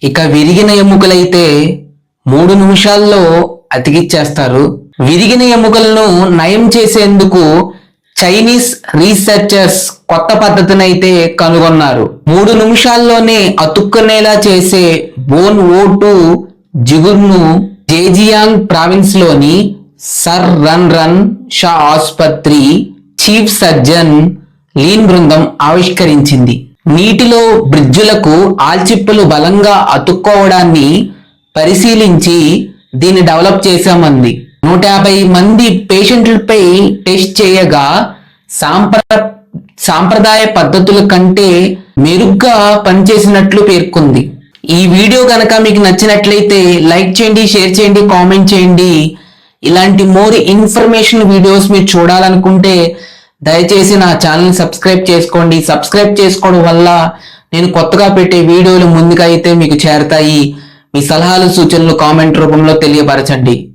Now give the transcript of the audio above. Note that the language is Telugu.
ఇక విరిగిన ఎముకలైతే 3 నిమిషాల్లో అతికిచ్చేస్తారు. విరిగిన ఎముకలను నయం చేసేందుకు చైనీస్ రీసెర్చర్స్ కొత్త పద్ధతిని అయితే కనుగొన్నారు. 3 నిమిషాల్లోనే అతుక్కునేలా చేసే బోన్ ఓ2 జిగురును జేజియాంగ్ ప్రావిన్స్ లోని సర్ రన్ రన్ షా ఆసుపత్రి చీఫ్ సర్జన్ లీన్ బృందం ఆవిష్కరించింది. నీటిలో బ్రిడ్జులకు ఆల్చిప్పలు బలంగా అతుక్కోవడాన్ని పరిశీలించి దీన్ని డెవలప్ చేశామంది. 150 మంది పేషెంట్లపై టెస్ట్ చేయగా సాంప్రదాయ పద్ధతుల కంటే మెరుగ్గా పనిచేసినట్లు పేర్కొంది. ఈ వీడియో కనుక మీకు నచ్చినట్లయితే లైక్ చేయండి, షేర్ చేయండి, కామెంట్ చేయండి. ఇలాంటి మోర్ ఇన్ఫర్మేషన్ వీడియోస్ మీరు చూడాలనుకుంటే దయచేసి నా ఛానల్ సబ్స్క్రైబ్ చేసుకోండి. సబ్స్క్రైబ్ చేసుకోవడం వల్ల నేను కొత్తగా పెట్టే వీడియోలు ముందుగా అయితే మీకు చేరతాయి. మీ సలహాలు సూచనలు కామెంట్ రూపంలో తెలియపరచండి.